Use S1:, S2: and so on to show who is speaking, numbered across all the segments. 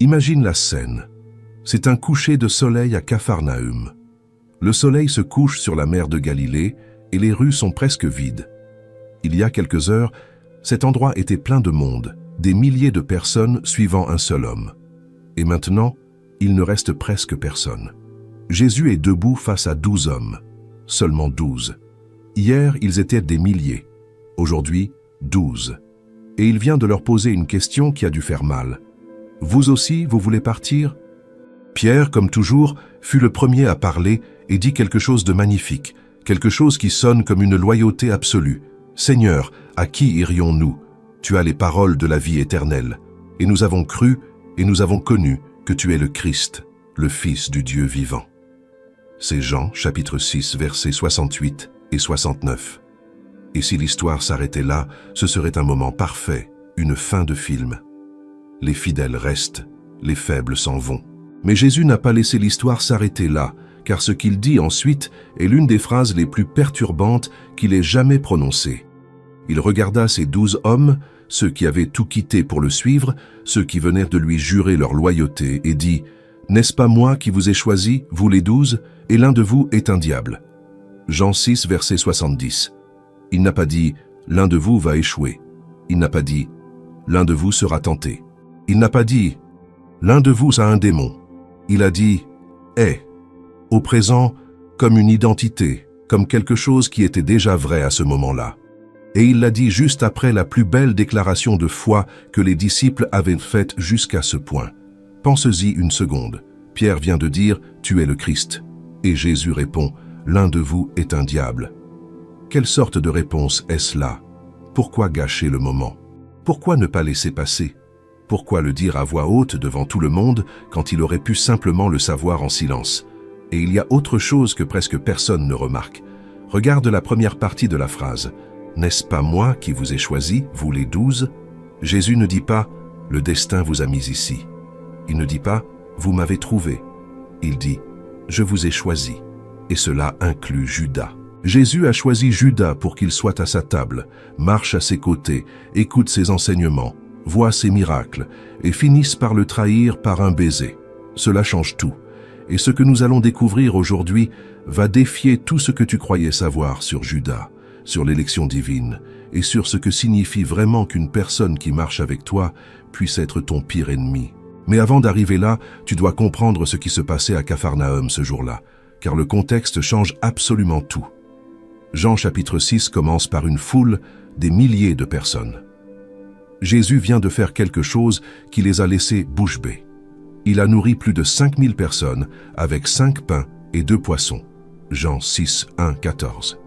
S1: Imagine la scène. C'est un coucher de soleil à Capharnaüm. Le soleil se couche sur la mer de Galilée et les rues sont presque vides. Il y a quelques heures, cet endroit était plein de monde, des milliers de personnes suivant un seul homme. Et maintenant, il ne reste presque personne. Jésus est debout face à 12 hommes, seulement 12. Hier, ils étaient des milliers, aujourd'hui, 12. Et il vient de leur poser une question qui a dû faire mal. « Vous aussi, vous voulez partir ?» Pierre, comme toujours, fut le premier à parler et dit quelque chose de magnifique, quelque chose qui sonne comme une loyauté absolue. « Seigneur, à qui irions-nous? Tu as les paroles de la vie éternelle. Et nous avons cru et nous avons connu que tu es le Christ, le Fils du Dieu vivant. » C'est Jean, chapitre 6, versets 68 et 69. Et si l'histoire s'arrêtait là, ce serait un moment parfait, une fin de film. Les fidèles restent, les faibles s'en vont. Mais Jésus n'a pas laissé l'histoire s'arrêter là, car ce qu'il dit ensuite est l'une des phrases les plus perturbantes qu'il ait jamais prononcées. Il regarda ces 12 hommes, ceux qui avaient tout quitté pour le suivre, ceux qui venaient de lui jurer leur loyauté, et dit « N'est-ce pas moi qui vous ai choisis, vous les 12, et l'un de vous est un diable ?» Jean 6, verset 70. Il n'a pas dit « L'un de vous va échouer ». Il n'a pas dit « L'un de vous sera tenté ». Il n'a pas dit « L'un de vous a un démon ». Il a dit « est », au présent, comme une identité, comme quelque chose qui était déjà vrai à ce moment-là. Et il l'a dit juste après la plus belle déclaration de foi que les disciples avaient faite jusqu'à ce point. Pensez-y une seconde. Pierre vient de dire « Tu es le Christ ». Et Jésus répond « L'un de vous est un diable ». Quelle sorte de réponse est-ce là? Pourquoi gâcher le moment? Pourquoi ne pas laisser passer? Pourquoi le dire à voix haute devant tout le monde quand il aurait pu simplement le savoir en silence? Et il y a autre chose que presque personne ne remarque. Regarde la première partie de la phrase. « N'est-ce pas moi qui vous ai choisi, vous les 12 ?» Jésus ne dit pas « Le destin vous a mis ici ». Il ne dit pas « Vous m'avez trouvé ». Il dit « Je vous ai choisi ». Et cela inclut Judas. Jésus a choisi Judas pour qu'il soit à sa table, marche à ses côtés, écoute ses enseignements, voit ses miracles et finisse par le trahir par un baiser. Cela change tout. Et ce que nous allons découvrir aujourd'hui va défier tout ce que tu croyais savoir sur Judas, sur l'élection divine et sur ce que signifie vraiment qu'une personne qui marche avec toi puisse être ton pire ennemi. Mais avant d'arriver là, tu dois comprendre ce qui se passait à Capharnaüm ce jour-là, car le contexte change absolument tout. Jean chapitre 6 commence par une foule, des milliers de personnes. Jésus vient de faire quelque chose qui les a laissés bouche bée. Il a nourri plus de 5000 personnes avec 5 pains et 2 poissons. Jean 6, 1, 14.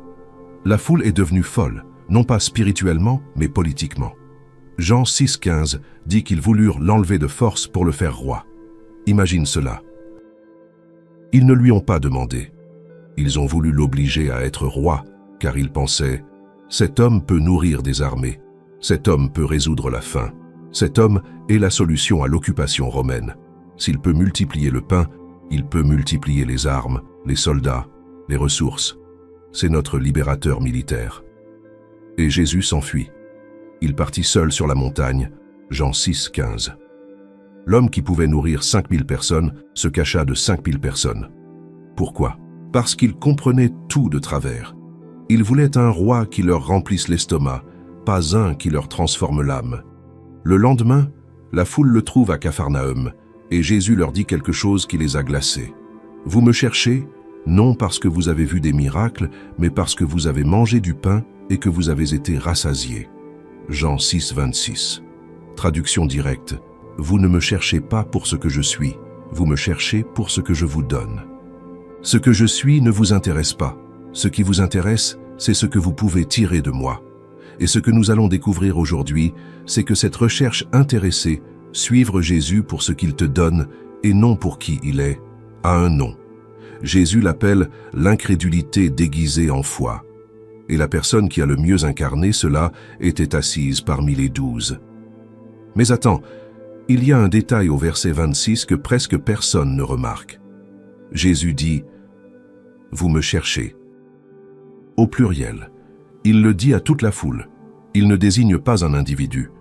S1: La foule est devenue folle, non pas spirituellement, mais politiquement. Jean 6, 15 dit qu'ils voulurent l'enlever de force pour le faire roi. Imagine cela. Ils ne lui ont pas demandé. Ils ont voulu l'obliger à être roi, car ils pensaient « Cet homme peut nourrir des armées, cet homme peut résoudre la faim, cet homme est la solution à l'occupation romaine. S'il peut multiplier le pain, il peut multiplier les armes, les soldats, les ressources. C'est notre libérateur militaire. » Et Jésus s'enfuit. Il partit seul sur la montagne, Jean 6, 15. L'homme qui pouvait nourrir 5000 personnes se cacha de 5000 personnes. Pourquoi? Parce qu'il comprenait tout de travers. Il voulait un roi qui leur remplisse l'estomac, pas un qui leur transforme l'âme. Le lendemain, la foule le trouve à Capharnaüm, et Jésus leur dit quelque chose qui les a glacés. « Vous me cherchez, non parce que vous avez vu des miracles, mais parce que vous avez mangé du pain et que vous avez été rassasiés. » Jean 6, 26. Traduction directe. « Vous ne me cherchez pas pour ce que je suis, vous me cherchez pour ce que je vous donne. » Ce que je suis ne vous intéresse pas. Ce qui vous intéresse, c'est ce que vous pouvez tirer de moi. Et ce que nous allons découvrir aujourd'hui, c'est que cette recherche intéressée, suivre Jésus pour ce qu'il te donne et non pour qui il est, a un nom. Jésus l'appelle l'incrédulité déguisée en foi. Et la personne qui a le mieux incarné cela était assise parmi les 12. Mais attends, il y a un détail au verset 26 que presque personne ne remarque. Jésus dit « Vous me cherchez ». Au pluriel, il le dit à toute la foule. Il ne désigne pas un individu.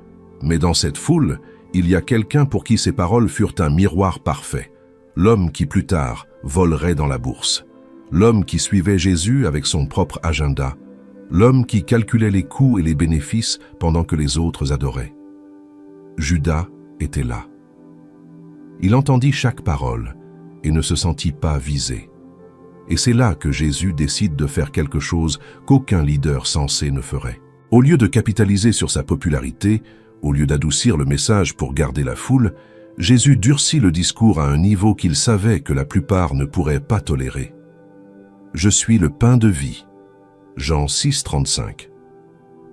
S1: Mais dans cette foule, Il y a quelqu'un pour qui ces paroles furent un miroir parfait. L'homme qui plus tard volerait dans la bourse. L'homme qui suivait Jésus avec son propre agenda. L'homme qui calculait les coûts et les bénéfices pendant que les autres adoraient. Judas était là. Il entendit chaque parole et ne se sentit pas visé. Et c'est là que Jésus décide de faire quelque chose qu'aucun leader sensé ne ferait. Au lieu de capitaliser sur sa popularité, au lieu d'adoucir le message pour garder la foule, Jésus durcit le discours à un niveau qu'il savait que la plupart ne pourraient pas tolérer. « Je suis le pain de vie » Jean 6, 35.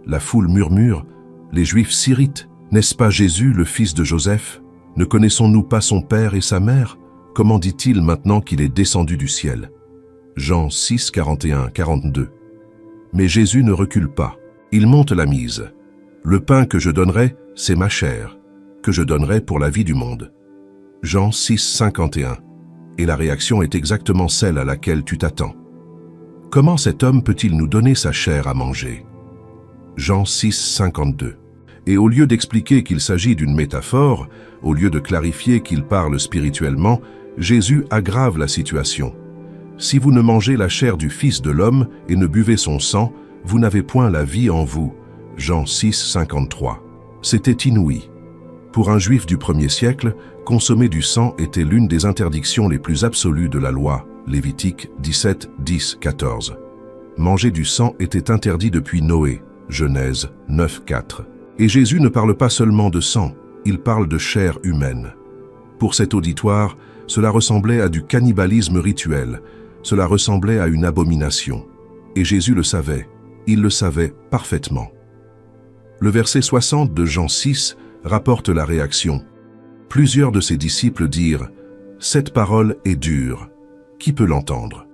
S1: La foule murmure, les Juifs s'irritent. N'est-ce pas Jésus, le fils de Joseph? Ne connaissons-nous pas son père et sa mère? Comment dit-il maintenant qu'il est descendu du ciel? Jean 6, 41, 42. Mais Jésus ne recule pas. Il monte la mise. Le pain que je donnerai, c'est ma chair, que je donnerai pour la vie du monde. Jean 6, 51. Et la réaction est exactement celle à laquelle tu t'attends. Comment cet homme peut-il nous donner sa chair à manger? Jean 6, 52. Et au lieu d'expliquer qu'il s'agit d'une métaphore, au lieu de clarifier qu'il parle spirituellement, Jésus aggrave la situation. Si vous ne mangez la chair du Fils de l'homme et ne buvez son sang, vous n'avez point la vie en vous. Jean 6, 53. C'était inouï. Pour un juif du 1er siècle, consommer du sang était l'une des interdictions les plus absolues de la loi. Lévitique 17, 10, 14. Manger du sang était interdit depuis Noé. Genèse 9, 4. Et Jésus ne parle pas seulement de sang, il parle de chair humaine. Pour cet auditoire, cela ressemblait à du cannibalisme rituel, cela ressemblait à une abomination. Et Jésus le savait, il le savait parfaitement. Le verset 60 de Jean 6 rapporte la réaction. Plusieurs de ses disciples dirent « Cette parole est dure, qui peut l'entendre ?»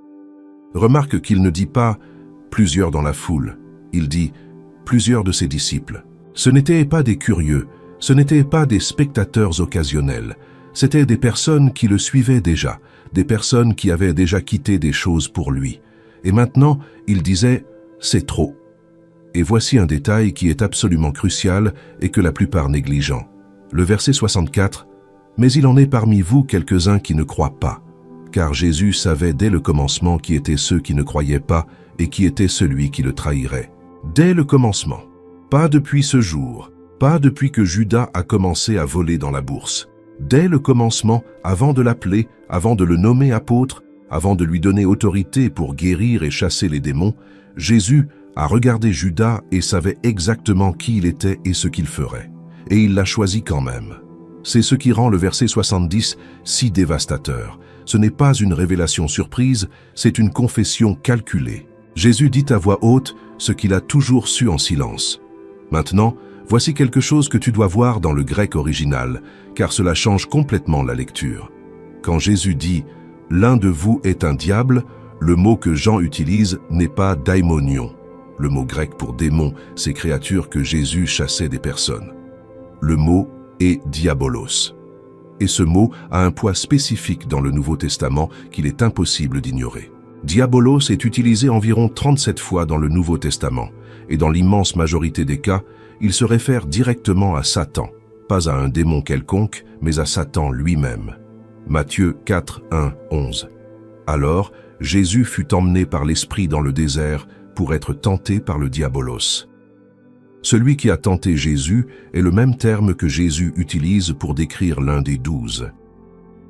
S1: Remarque qu'il ne dit pas « plusieurs dans la foule », il dit « plusieurs de ses disciples ». Ce n'étaient pas des curieux, ce n'étaient pas des spectateurs occasionnels, c'étaient des personnes qui le suivaient déjà, des personnes qui avaient déjà quitté des choses pour lui. Et maintenant, il disait « c'est trop ». Et voici un détail qui est absolument crucial et que la plupart négligent. Le verset 64, « Mais il en est parmi vous quelques-uns qui ne croient pas. » Car Jésus savait dès le commencement qui étaient ceux qui ne croyaient pas et qui était celui qui le trahirait. Dès le commencement. Pas depuis ce jour, pas depuis que Judas a commencé à voler dans la bourse. Dès le commencement, avant de l'appeler, avant de le nommer apôtre, avant de lui donner autorité pour guérir et chasser les démons, Jésus a regardé Judas et savait exactement qui il était et ce qu'il ferait. Et il l'a choisi quand même. C'est ce qui rend le verset 70 si dévastateur. Ce n'est pas une révélation surprise, c'est une confession calculée. Jésus dit à voix haute ce qu'il a toujours su en silence. Maintenant, voici quelque chose que tu dois voir dans le grec original, car cela change complètement la lecture. Quand Jésus dit « L'un de vous est un diable », le mot que Jean utilise n'est pas « daimonion ». Le mot grec pour démon, ces créatures que Jésus chassait des personnes. Le mot est « diabolos ». Et ce mot a un poids spécifique dans le Nouveau Testament qu'il est impossible d'ignorer. Diabolos est utilisé environ 37 fois dans le Nouveau Testament, et dans l'immense majorité des cas, il se réfère directement à Satan, pas à un démon quelconque, mais à Satan lui-même. Matthieu 4, 1, 11. Alors, Jésus fut emmené par l'Esprit dans le désert pour être tenté par le diabolos. Celui qui a tenté Jésus est le même terme que Jésus utilise pour décrire l'un des 12.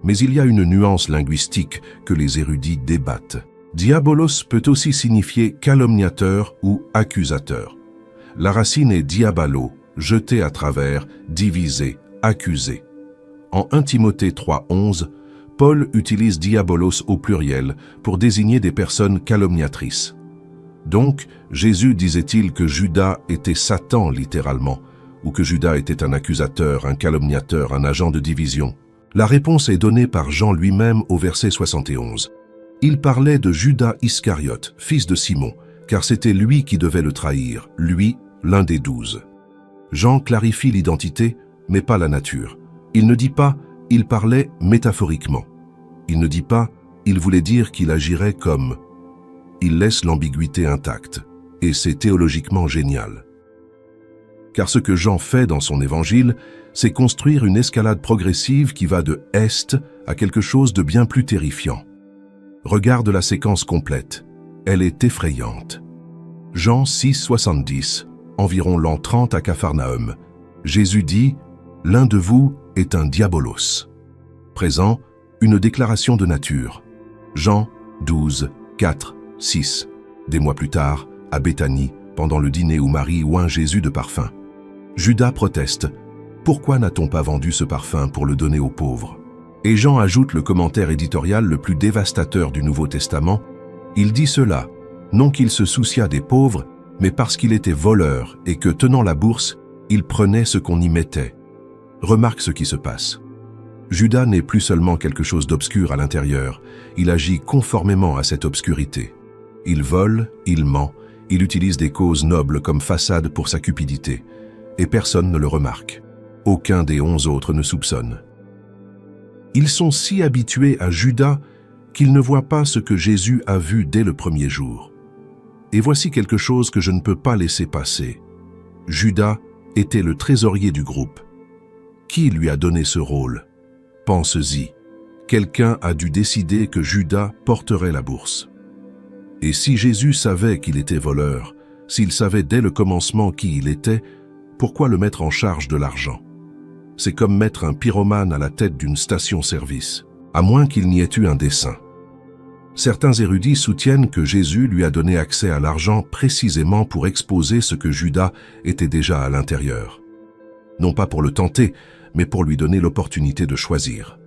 S1: Mais il y a une nuance linguistique que les érudits débattent. Diabolos peut aussi signifier calomniateur ou accusateur. La racine est diabalo, jeté à travers, divisé, accusé. En 1 Timothée 3,11, Paul utilise diabolos au pluriel pour désigner des personnes calomniatrices. Donc, Jésus disait-il que Judas était Satan littéralement, ou que Judas était un accusateur, un calomniateur, un agent de division? La réponse est donnée par Jean lui-même au verset 71. Il parlait de Judas Iscariote, fils de Simon, car c'était lui qui devait le trahir, lui, l'un des 12. Jean clarifie l'identité, mais pas la nature. Il ne dit pas « il parlait métaphoriquement ». Il ne dit pas « il voulait dire qu'il agirait comme ». Il laisse l'ambiguïté intacte, et c'est théologiquement génial. car ce que Jean fait dans son évangile, c'est construire une escalade progressive qui va de Est à quelque chose de bien plus terrifiant. Regarde la séquence complète. Elle est effrayante. Jean 6, 70, environ l'an 30 à Capharnaüm. Jésus dit « L'un de vous est un diabolos ». Présent, une déclaration de nature. Jean 12, 4, 6. Des mois plus tard, à Béthanie, pendant le dîner où Marie oint Jésus de parfum. Judas proteste. Pourquoi n'a-t-on pas vendu ce parfum pour le donner aux pauvres? Et Jean ajoute le commentaire éditorial le plus dévastateur du Nouveau Testament. Il dit cela, non qu'il se souciât des pauvres, mais parce qu'il était voleur et que, tenant la bourse, il prenait ce qu'on y mettait. Remarque ce qui se passe. Judas n'est plus seulement quelque chose d'obscur à l'intérieur, il agit conformément à cette obscurité. Il vole, il ment, il utilise des causes nobles comme façade pour sa cupidité. Et personne ne le remarque. Aucun des 11 autres ne soupçonne. Ils sont si habitués à Judas qu'ils ne voient pas ce que Jésus a vu dès le premier jour. Et voici quelque chose que je ne peux pas laisser passer. Judas était le trésorier du groupe. Qui lui a donné ce rôle? Pense-y. Quelqu'un a dû décider que Judas porterait la bourse. Et si Jésus savait qu'il était voleur, s'il savait dès le commencement qui il était, pourquoi le mettre en charge de l'argent? C'est comme mettre un pyromane à la tête d'une station-service, à moins qu'il n'y ait eu un dessein. Certains érudits soutiennent que Jésus lui a donné accès à l'argent précisément pour exposer ce que Judas était déjà à l'intérieur. Non pas pour le tenter, mais pour lui donner l'opportunité de choisir.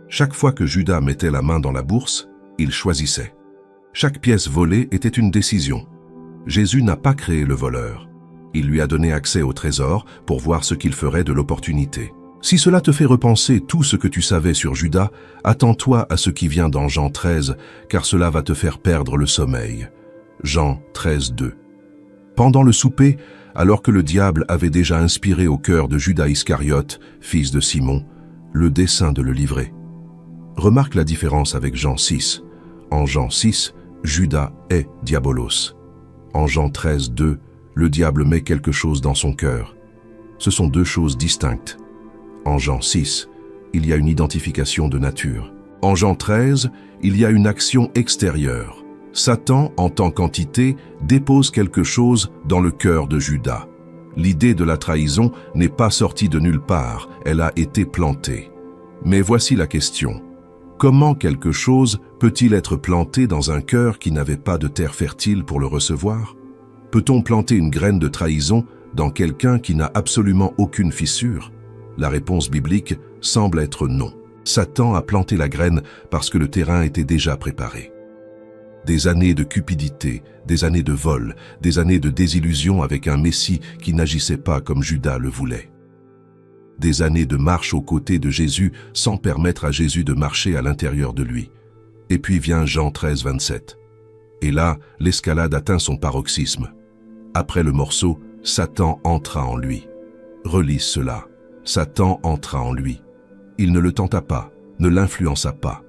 S1: Chaque fois que Judas mettait la main dans la bourse, il choisissait. Chaque pièce volée était une décision. Jésus n'a pas créé le voleur. Il lui a donné accès au trésor pour voir ce qu'il ferait de l'opportunité. Si cela te fait repenser tout ce que tu savais sur Judas, attends-toi à ce qui vient dans Jean 13, car cela va te faire perdre le sommeil. Jean 13, 2. Pendant le souper, alors que le diable avait déjà inspiré au cœur de Judas Iscariote, fils de Simon, le dessein de le livrer. Remarque la différence avec Jean 6. En Jean 6, Judas est diabolos. En Jean 13, 2, le diable met quelque chose dans son cœur. Ce sont deux choses distinctes. En Jean 6, il y a une identification de nature. En Jean 13, il y a une action extérieure. Satan, en tant qu'entité, dépose quelque chose dans le cœur de Judas. L'idée de la trahison n'est pas sortie de nulle part, elle a été plantée. Mais voici la question. Comment quelque chose peut-il être planté dans un cœur qui n'avait pas de terre fertile pour le recevoir? Peut-on planter une graine de trahison dans quelqu'un qui n'a absolument aucune fissure? La réponse biblique semble être non. Satan a planté la graine parce que le terrain était déjà préparé. Des années de cupidité, des années de vol, des années de désillusion avec un Messie qui n'agissait pas comme Judas le voulait. Des années de marche aux côtés de Jésus sans permettre à Jésus de marcher à l'intérieur de lui. Et puis vient Jean 13, 27. Et là, l'escalade atteint son paroxysme. Après le morceau, Satan entra en lui. Relise cela. Satan entra en lui. Il ne le tenta pas, ne l'influença pas.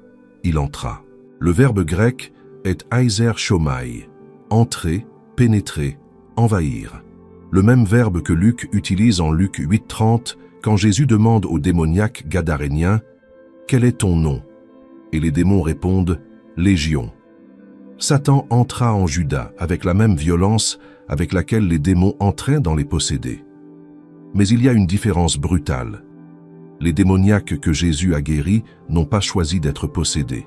S1: Il entra. Le verbe grec est aizer shomai, entrer, pénétrer, envahir. Le même verbe que Luc utilise en Luc 8:30 quand Jésus demande au démoniaque gadarénien « Quel est ton nom ?» Et les démons répondent « Légion ». Satan entra en Judas avec la même violence avec laquelle les démons entraient dans les possédés. Mais il y a une différence brutale. Les démoniaques que Jésus a guéris n'ont pas choisi d'être possédés.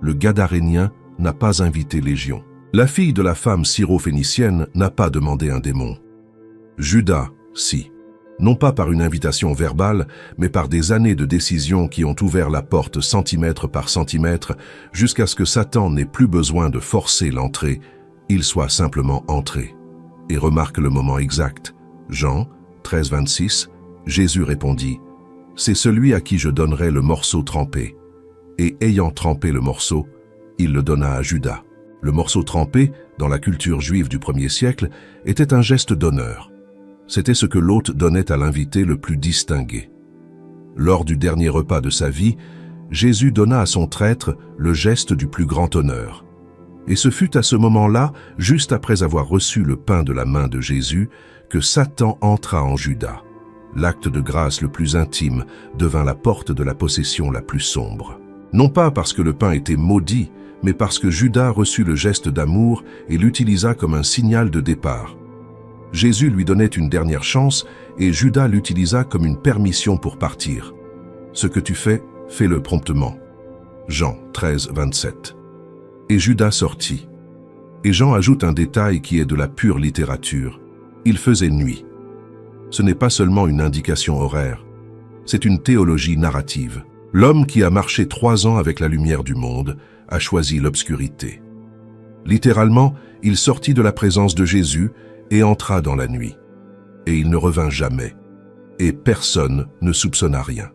S1: Le gadarénien n'a pas invité Légion. La fille de la femme syro-phénicienne n'a pas demandé un démon. Judas, si. Non pas par une invitation verbale, mais par des années de décision qui ont ouvert la porte centimètre par centimètre jusqu'à ce que Satan n'ait plus besoin de forcer l'entrée, il soit simplement entré. Et remarque le moment exact. Jean 13, 26, Jésus répondit « C'est celui à qui je donnerai le morceau trempé. » Et ayant trempé le morceau, il le donna à Judas. Le morceau trempé, dans la culture juive du 1er siècle, était un geste d'honneur. C'était ce que l'hôte donnait à l'invité le plus distingué. Lors du dernier repas de sa vie, Jésus donna à son traître le geste du plus grand honneur. Et ce fut à ce moment-là, juste après avoir reçu le pain de la main de Jésus, que Satan entra en Judas. L'acte de grâce le plus intime devint la porte de la possession la plus sombre. Non pas parce que le pain était maudit, mais parce que Judas reçut le geste d'amour et l'utilisa comme un signal de départ. Jésus lui donnait une dernière chance et Judas l'utilisa comme une permission pour partir. Ce que tu fais, fais-le promptement. Jean 13, 27. Et Judas sortit. Et Jean ajoute un détail qui est de la pure littérature. Il faisait nuit. Ce n'est pas seulement une indication horaire, c'est une théologie narrative. L'homme qui a marché 3 ans avec la lumière du monde a choisi l'obscurité. Littéralement, il sortit de la présence de Jésus et entra dans la nuit. Et il ne revint jamais. Et personne ne soupçonna rien.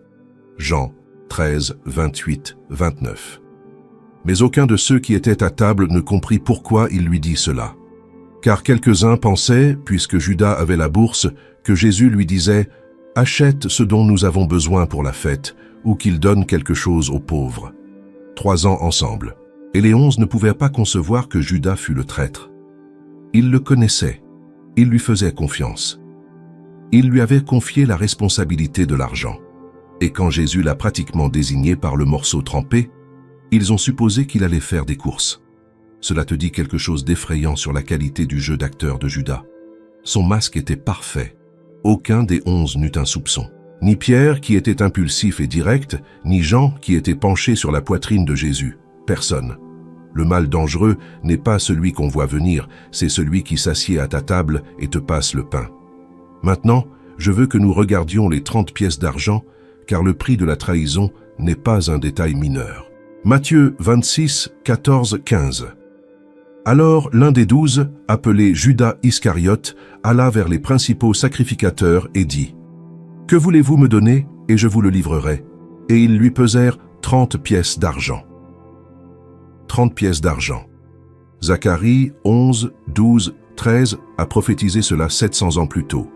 S1: Jean 13, 28, 29. Mais aucun de ceux qui étaient à table ne comprit pourquoi il lui dit cela. Car quelques-uns pensaient, puisque Judas avait la bourse, que Jésus lui disait « Achète ce dont nous avons besoin pour la fête, ou qu'il donne quelque chose aux pauvres. » 3 ans ensemble. Et les 11 ne pouvaient pas concevoir que Judas fût le traître. Ils le connaissaient. Ils lui faisaient confiance. Ils lui avaient confié la responsabilité de l'argent. Et quand Jésus l'a pratiquement désigné par le morceau trempé, ils ont supposé qu'il allait faire des courses. Cela te dit quelque chose d'effrayant sur la qualité du jeu d'acteur de Judas. Son masque était parfait. Aucun des 11 n'eut un soupçon. Ni Pierre, qui était impulsif et direct, ni Jean, qui était penché sur la poitrine de Jésus. Personne. Le mal dangereux n'est pas celui qu'on voit venir, c'est celui qui s'assied à ta table et te passe le pain. Maintenant, je veux que nous regardions les 30 pièces d'argent, car le prix de la trahison n'est pas un détail mineur. Matthieu 26, 14, 15. Alors l'un des 12, appelé Judas Iscariote, alla vers les principaux sacrificateurs et dit « Que voulez-vous me donner, et je vous le livrerai ?» Et ils lui pesèrent 30 pièces d'argent. 30 pièces d'argent. Zacharie 11, 12, 13 a prophétisé cela 700 ans plus tôt.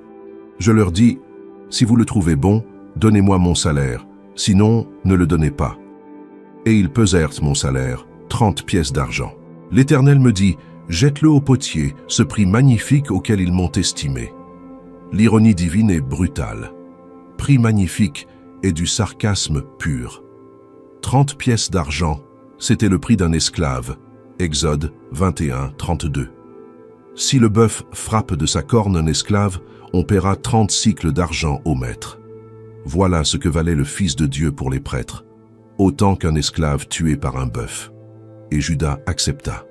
S1: Je leur dis « Si vous le trouvez bon, donnez-moi mon salaire, sinon ne le donnez pas. » Et ils pesèrent mon salaire, 30 pièces d'argent. L'Éternel me dit, jette-le au potier, ce prix magnifique auquel ils m'ont estimé. L'ironie divine est brutale. Prix magnifique est du sarcasme pur. 30 pièces d'argent, c'était le prix d'un esclave. Exode 21, 32. Si le bœuf frappe de sa corne un esclave, on paiera 30 cycles d'argent au maître. Voilà ce que valait le Fils de Dieu pour les prêtres. Autant qu'un esclave tué par un bœuf. Et Judas accepta.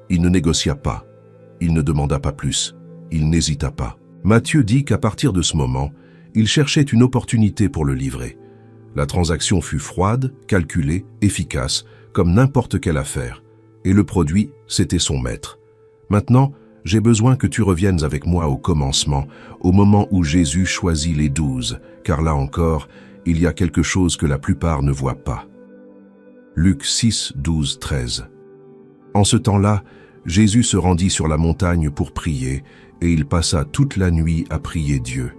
S1: Il ne négocia pas. Il ne demanda pas plus. Il n'hésita pas. Matthieu dit qu'à partir de ce moment, il cherchait une opportunité pour le livrer. La transaction fut froide, calculée, efficace, comme n'importe quelle affaire. Et le produit, c'était son maître. Maintenant, j'ai besoin que tu reviennes avec moi au commencement, au moment où Jésus choisit les 12, car là encore, il y a quelque chose que la plupart ne voient pas. Luc 6, 12, 13. En ce temps-là, Jésus se rendit sur la montagne pour prier, et il passa toute la nuit à prier Dieu.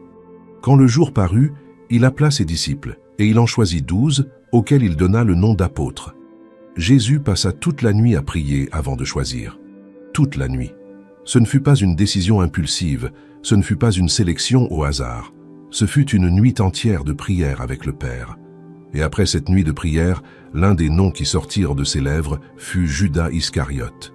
S1: Quand le jour parut, il appela ses disciples, et il en choisit 12, auxquels il donna le nom d'apôtres. Jésus passa toute la nuit à prier avant de choisir. Toute la nuit. Ce ne fut pas une décision impulsive, ce ne fut pas une sélection au hasard. Ce fut une nuit entière de prière avec le Père. Et après cette nuit de prière, l'un des noms qui sortirent de ses lèvres fut Judas Iscariote.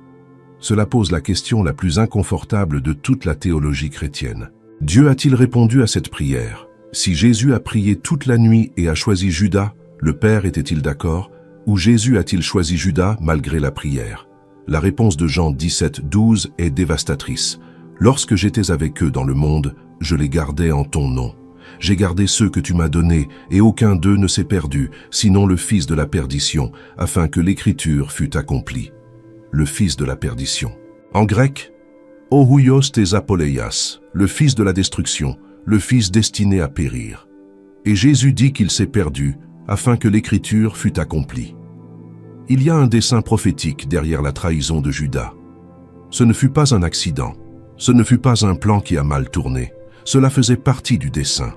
S1: Cela pose la question la plus inconfortable de toute la théologie chrétienne. Dieu a-t-il répondu à cette prière? Si Jésus a prié toute la nuit et a choisi Judas, le Père était-il d'accord? Ou Jésus a-t-il choisi Judas malgré la prière? La réponse de Jean 17, 12 est dévastatrice. « Lorsque j'étais avec eux dans le monde, je les gardais en ton nom. J'ai gardé ceux que tu m'as donnés, et aucun d'eux ne s'est perdu, sinon le fils de la perdition, afin que l'écriture fût accomplie. » Le fils de la perdition. En grec, Ouios tes apoleias, le fils de la destruction, le fils destiné à périr. Et Jésus dit qu'il s'est perdu, afin que l'écriture fût accomplie. Il y a un dessein prophétique derrière la trahison de Judas. Ce ne fut pas un accident, ce ne fut pas un plan qui a mal tourné, cela faisait partie du dessein.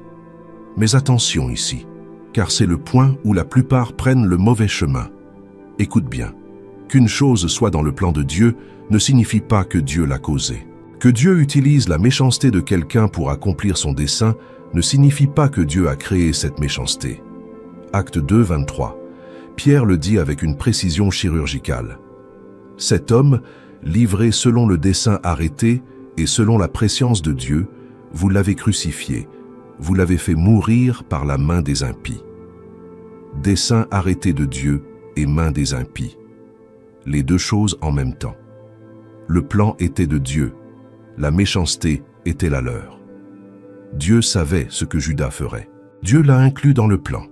S1: Mais attention ici, car c'est le point où la plupart prennent le mauvais chemin. Écoute bien, Qu'une chose soit dans le plan de Dieu ne signifie pas que Dieu l'a causée. Que Dieu utilise la méchanceté de quelqu'un pour accomplir son dessein ne signifie pas que Dieu a créé cette méchanceté. Acte 2, 23. Pierre le dit avec une précision chirurgicale. Cet homme, livré selon le dessein arrêté et selon la prescience de Dieu, vous l'avez crucifié, vous l'avez fait mourir par la main des impies. Dessein arrêté de Dieu et main des impies. Les deux choses en même temps. Le plan était de Dieu, la méchanceté était la leur. Dieu savait ce que Judas ferait. Dieu l'a inclus dans le plan.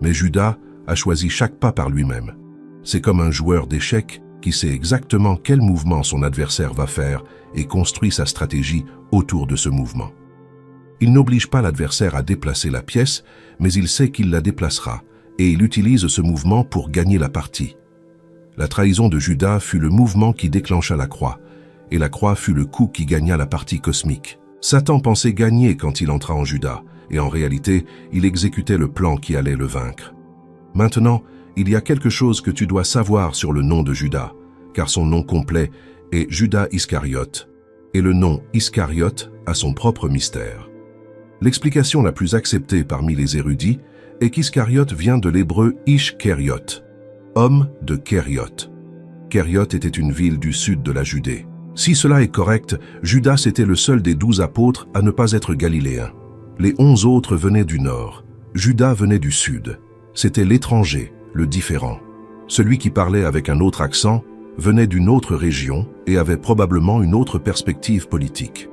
S1: Mais Judas a choisi chaque pas par lui-même. C'est comme un joueur d'échecs qui sait exactement quel mouvement son adversaire va faire et construit sa stratégie autour de ce mouvement. Il n'oblige pas l'adversaire à déplacer la pièce, mais il sait qu'il la déplacera, et il utilise ce mouvement pour gagner la partie. La trahison de Judas fut le mouvement qui déclencha la croix, et la croix fut le coup qui gagna la partie cosmique. Satan pensait gagner quand il entra en Judas, et en réalité, il exécutait le plan qui allait le vaincre. Maintenant, il y a quelque chose que tu dois savoir sur le nom de Judas, car son nom complet est Judas Iscariote, et le nom Iscariote a son propre mystère. L'explication la plus acceptée parmi les érudits est qu'Iscariote vient de l'hébreu Ish-Kériot, homme de Kériot. Kériot était une ville du sud de la Judée. Si cela est correct, Judas était le seul des 12 apôtres à ne pas être galiléen. Les 11 autres venaient du nord. Judas venait du sud. C'était l'étranger, le différent. Celui qui parlait avec un autre accent venait d'une autre région et avait probablement une autre perspective politique.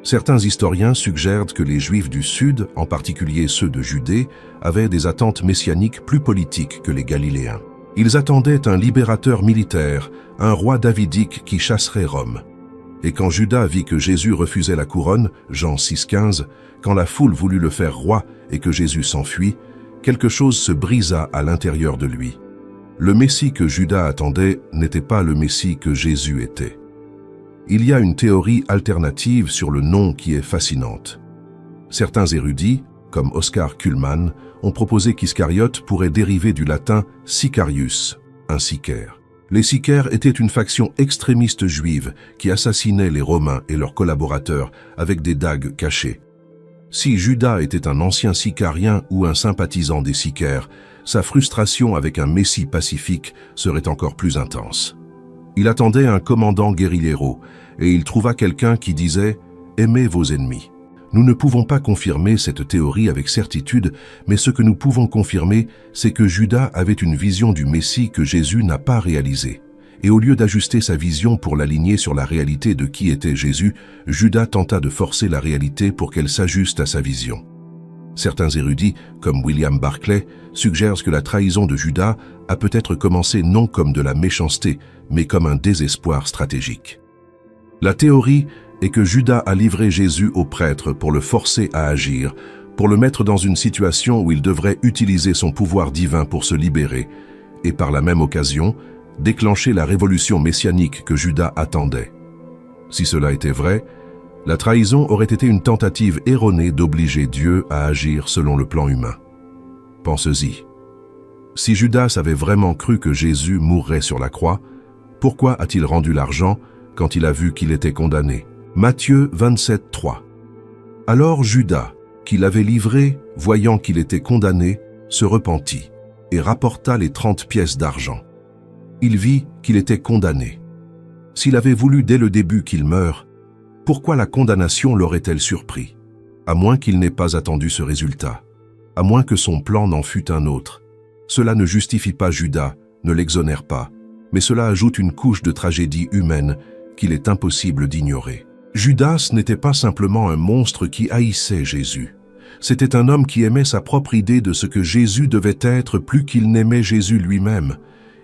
S1: Certains historiens suggèrent que les Juifs du Sud, en particulier ceux de Judée, avaient des attentes messianiques plus politiques que les Galiléens. Ils attendaient un libérateur militaire, un roi davidique qui chasserait Rome. Et quand Judas vit que Jésus refusait la couronne, Jean 6,15, quand la foule voulut le faire roi et que Jésus s'enfuit, quelque chose se brisa à l'intérieur de lui. Le Messie que Judas attendait n'était pas le Messie que Jésus était. Il y a une théorie alternative sur le nom qui est fascinante. Certains érudits, comme Oscar Cullmann, ont proposé qu'Iscariote pourrait dériver du latin sicarius, un sicaire. Les sicaires étaient une faction extrémiste juive qui assassinait les Romains et leurs collaborateurs avec des dagues cachées. Si Judas était un ancien sicarien ou un sympathisant des sicaires, sa frustration avec un messie pacifique serait encore plus intense. Il attendait un commandant guérillero et il trouva quelqu'un qui disait « Aimez vos ennemis ». Nous ne pouvons pas confirmer cette théorie avec certitude, mais ce que nous pouvons confirmer, c'est que Judas avait une vision du Messie que Jésus n'a pas réalisée. Et au lieu d'ajuster sa vision pour l'aligner sur la réalité de qui était Jésus, Judas tenta de forcer la réalité pour qu'elle s'ajuste à sa vision. Certains érudits, comme William Barclay, suggèrent que la trahison de Judas a peut-être commencé non comme de la méchanceté, mais comme un désespoir stratégique. La théorie est que Judas a livré Jésus au prêtre pour le forcer à agir, pour le mettre dans une situation où il devrait utiliser son pouvoir divin pour se libérer, et par la même occasion, déclencher la révolution messianique que Judas attendait. Si cela était vrai, la trahison aurait été une tentative erronée d'obliger Dieu à agir selon le plan humain. Pensez-y. Si Judas avait vraiment cru que Jésus mourrait sur la croix, pourquoi a-t-il rendu l'argent quand il a vu qu'il était condamné? Matthieu 27, 3. Alors Judas, qui l'avait livré, voyant qu'il était condamné, se repentit et rapporta les 30 pièces d'argent. Il vit qu'il était condamné. S'il avait voulu dès le début qu'il meure, pourquoi la condamnation l'aurait-elle surpris? À moins qu'il n'ait pas attendu ce résultat, à moins que son plan n'en fût un autre. Cela ne justifie pas Judas, ne l'exonère pas, mais cela ajoute une couche de tragédie humaine qu'il est impossible d'ignorer. Judas n'était pas simplement un monstre qui haïssait Jésus. C'était un homme qui aimait sa propre idée de ce que Jésus devait être plus qu'il n'aimait Jésus lui-même.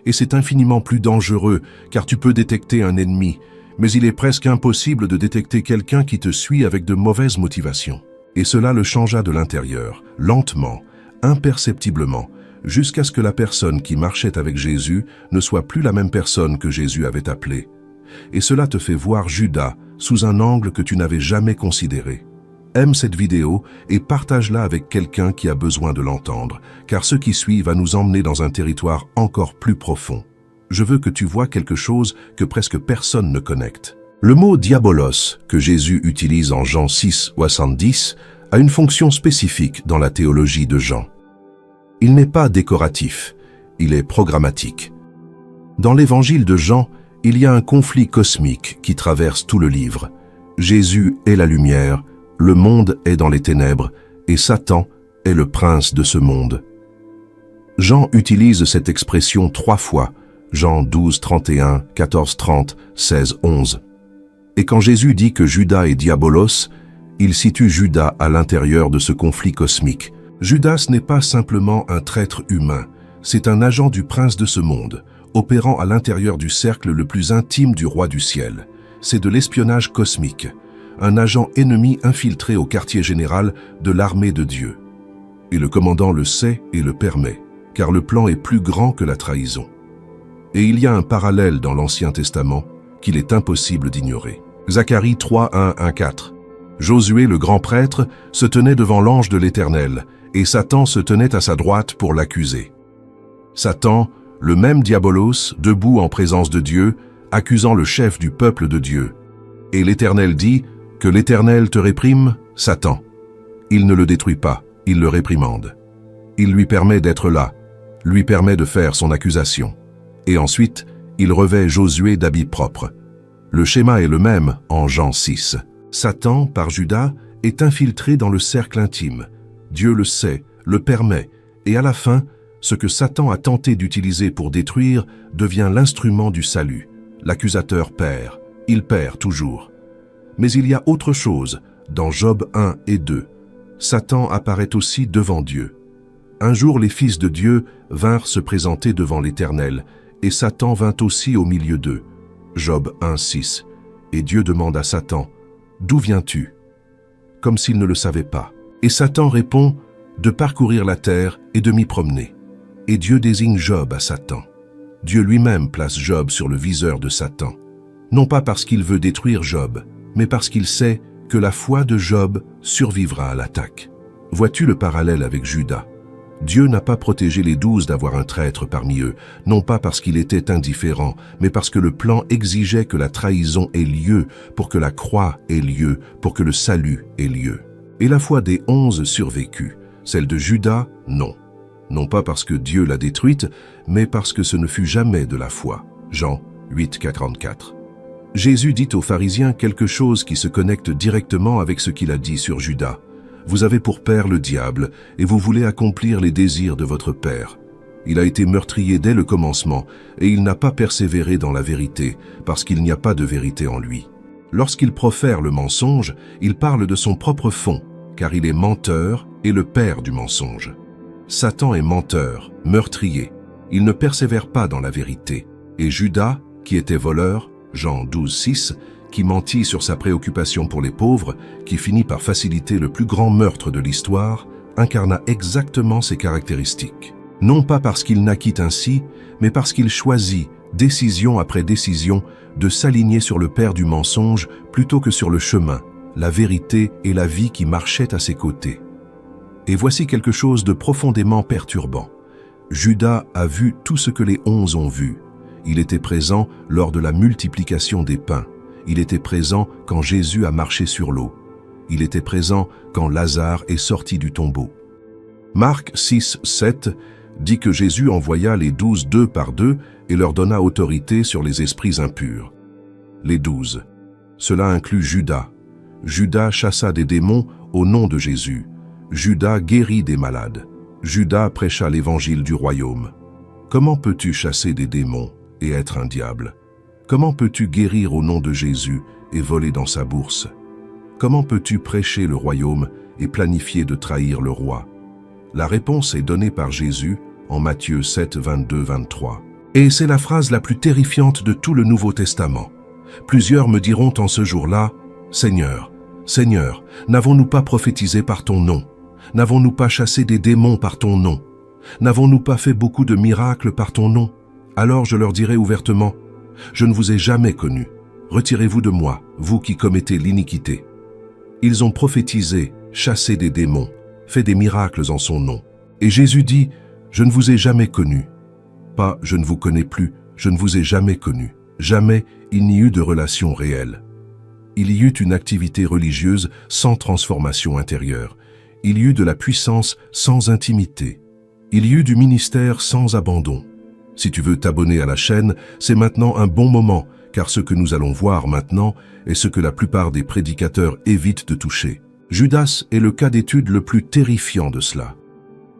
S1: Et c'est infiniment plus dangereux, car tu peux détecter un ennemi, mais il est presque impossible de détecter quelqu'un qui te suit avec de mauvaises motivations. Et cela le changea de l'intérieur, lentement, imperceptiblement, jusqu'à ce que la personne qui marchait avec Jésus ne soit plus la même personne que Jésus avait appelée. Et cela te fait voir Judas sous un angle que tu n'avais jamais considéré. Aime cette vidéo et partage-la avec quelqu'un qui a besoin de l'entendre, car ce qui suit va nous emmener dans un territoire encore plus profond. je veux que tu vois quelque chose que presque personne ne connecte. Le mot diabolos, que Jésus utilise en Jean 6, 70, a une fonction spécifique dans la théologie de Jean. Il n'est pas décoratif, il est programmatique. Dans l'évangile de Jean, il y a un conflit cosmique qui traverse tout le livre. Jésus est la lumière, le monde est dans les ténèbres, et Satan est le prince de ce monde. Jean utilise cette expression 3 fois, Jean 12, 31, 14, 30, 16, 11. Et quand Jésus dit que Judas est diabolos, il situe Judas à l'intérieur de ce conflit cosmique. Judas n'est pas simplement un traître humain, c'est un agent du prince de ce monde, opérant à l'intérieur du cercle le plus intime du roi du ciel. C'est de l'espionnage cosmique, un agent ennemi infiltré au quartier général de l'armée de Dieu. Et le commandant le sait et le permet, car le plan est plus grand que la trahison. Et il y a un parallèle dans l'Ancien Testament qu'il est impossible d'ignorer. Zacharie 3, 1, 1, 4. Josué, le grand prêtre, se tenait devant l'ange de l'Éternel, et Satan se tenait à sa droite pour l'accuser. Satan, le même diabolos, debout en présence de Dieu, accusant le chef du peuple de Dieu. Et l'Éternel dit, « Que l'Éternel te réprime, Satan. » Il ne le détruit pas, il le réprimande. Il lui permet d'être là, lui permet de faire son accusation. Et ensuite, il revêt Josué d'habits propres. Le schéma est le même en Jean 6. Satan, par Judas, est infiltré dans le cercle intime. Dieu le sait, le permet, et à la fin, ce que Satan a tenté d'utiliser pour détruire devient l'instrument du salut. L'accusateur perd, il perd toujours. Mais il y a autre chose, dans Job 1 et 2. Satan apparaît aussi devant Dieu. Un jour, les fils de Dieu vinrent se présenter devant l'Éternel, et Satan vint aussi au milieu d'eux. Job 1, 6. Et Dieu demande à Satan, « D'où viens-tu » Comme s'il ne le savait pas. Et Satan répond, « De parcourir la terre et de m'y promener. » Et Dieu désigne Job à Satan. Dieu lui-même place Job sur le viseur de Satan. Non pas parce qu'il veut détruire Job, mais parce qu'il sait que la foi de Job survivra à l'attaque. Vois-tu le parallèle avec Judas? Dieu n'a pas protégé les 12 d'avoir un traître parmi eux, non pas parce qu'il était indifférent, mais parce que le plan exigeait que la trahison ait lieu, pour que la croix ait lieu, pour que le salut ait lieu. Et la foi des 11 survécut, celle de Judas, non. Non pas parce que Dieu l'a détruite, mais parce que ce ne fut jamais de la foi. Jean 8, 44. Jésus dit aux pharisiens quelque chose qui se connecte directement avec ce qu'il a dit sur Judas. Vous avez pour père le diable, et vous voulez accomplir les désirs de votre père. Il a été meurtrier dès le commencement, et il n'a pas persévéré dans la vérité, parce qu'il n'y a pas de vérité en lui. Lorsqu'il profère le mensonge, il parle de son propre fond, car il est menteur et le père du mensonge. Satan est menteur, meurtrier. Il ne persévère pas dans la vérité. Et Judas, qui était voleur, Jean 12, 6, qui mentit sur sa préoccupation pour les pauvres, qui finit par faciliter le plus grand meurtre de l'histoire, incarna exactement ces caractéristiques. Non pas parce qu'il naquit ainsi, mais parce qu'il choisit, décision après décision, de s'aligner sur le père du mensonge plutôt que sur le chemin, la vérité et la vie qui marchaient à ses côtés. Et voici quelque chose de profondément perturbant. Judas a vu tout ce que les 11 ont vu. Il était présent lors de la multiplication des pains. Il était présent quand Jésus a marché sur l'eau. Il était présent quand Lazare est sorti du tombeau. Marc 6, 7 dit que Jésus envoya les 12 deux par deux et leur donna autorité sur les esprits impurs. Les 12. Cela inclut Judas. Judas chassa des démons au nom de Jésus. Judas guérit des malades. Judas prêcha l'évangile du royaume. Comment peux-tu chasser des démons et être un diable? Comment peux-tu guérir au nom de Jésus et voler dans sa bourse? Comment peux-tu prêcher le royaume et planifier de trahir le roi? La réponse est donnée par Jésus en Matthieu 7, 22, 23. Et c'est la phrase la plus terrifiante de tout le Nouveau Testament. Plusieurs me diront en ce jour-là, « Seigneur, Seigneur, n'avons-nous pas prophétisé par ton nom? N'avons-nous pas chassé des démons par ton nom? N'avons-nous pas fait beaucoup de miracles par ton nom? » Alors je leur dirai ouvertement, « Je ne vous ai jamais connu. Retirez-vous de moi, vous qui commettez l'iniquité. » Ils ont prophétisé, chassé des démons, fait des miracles en son nom. Et Jésus dit, « Je ne vous ai jamais connu. » Pas « Je ne vous connais plus, je ne vous ai jamais connu. Jamais il n'y eut de relation réelle. Il y eut une activité religieuse sans transformation intérieure. Il y eut de la puissance sans intimité. Il y eut du ministère sans abandon. Si tu veux t'abonner à la chaîne, c'est maintenant un bon moment, car ce que nous allons voir maintenant est ce que la plupart des prédicateurs évitent de toucher. Judas est le cas d'étude le plus terrifiant de cela.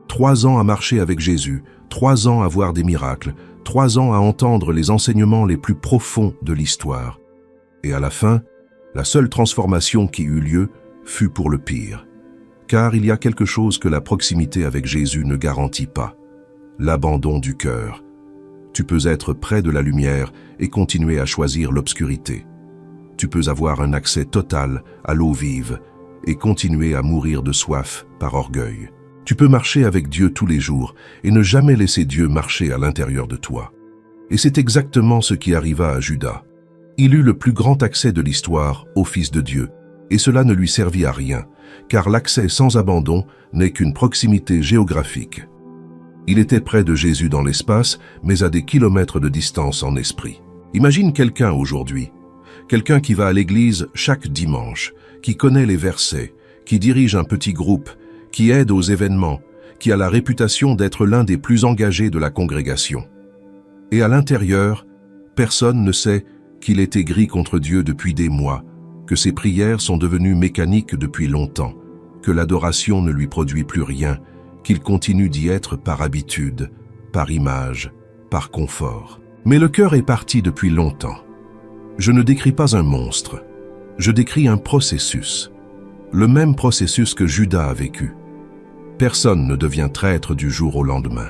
S1: 3 ans à marcher avec Jésus, 3 ans à voir des miracles, 3 ans à entendre les enseignements les plus profonds de l'histoire. Et à la fin, la seule transformation qui eut lieu fut pour le pire. Car il y a quelque chose que la proximité avec Jésus ne garantit pas, l'abandon du cœur. Tu peux être près de la lumière et continuer à choisir l'obscurité. Tu peux avoir un accès total à l'eau vive et continuer à mourir de soif par orgueil. Tu peux marcher avec Dieu tous les jours et ne jamais laisser Dieu marcher à l'intérieur de toi. Et c'est exactement ce qui arriva à Judas. Il eut le plus grand accès de l'histoire au Fils de Dieu, et cela ne lui servit à rien, car l'accès sans abandon n'est qu'une proximité géographique. Il était près de Jésus dans l'espace, mais à des kilomètres de distance en esprit. Imagine quelqu'un aujourd'hui, quelqu'un qui va à l'église chaque dimanche, qui connaît les versets, qui dirige un petit groupe, qui aide aux événements, qui a la réputation d'être l'un des plus engagés de la congrégation. Et à l'intérieur, personne ne sait qu'il est aigri contre Dieu depuis des mois, que ses prières sont devenues mécaniques depuis longtemps, que l'adoration ne lui produit plus rien, qu'il continue d'y être par habitude, par image, par confort. Mais le cœur est parti depuis longtemps. Je ne décris pas un monstre, je décris un processus. Le même processus que Judas a vécu. Personne ne devient traître du jour au lendemain.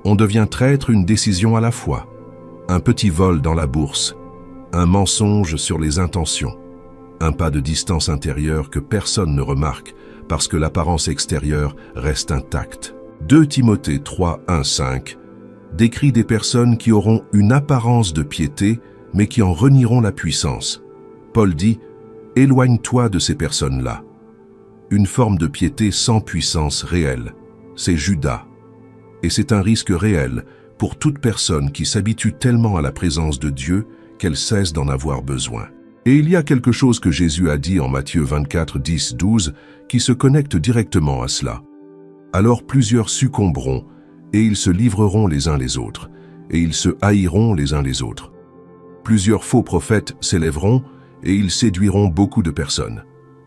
S1: On devient traître une décision à la fois, un petit vol dans la bourse, un mensonge sur les intentions, un pas de distance intérieure que personne ne remarque parce que l'apparence extérieure reste intacte. 2 Timothée 3, 1, 5 décrit des personnes qui auront une apparence de piété mais qui en renieront la puissance. Paul dit « Éloigne-toi de ces personnes-là ». Une forme de piété sans puissance réelle, c'est Judas. Et c'est un risque réel pour toute personne qui s'habitue tellement à la présence de Dieu qu'elle cesse d'en avoir besoin. Et il y a quelque chose que Jésus a dit en Matthieu 24, 10, 12 qui se connecte directement à cela. Alors plusieurs succomberont et ils se livreront les uns les autres, et ils se haïront les uns les autres. Plusieurs faux prophètes s'élèveront et ils séduiront beaucoup de personnes.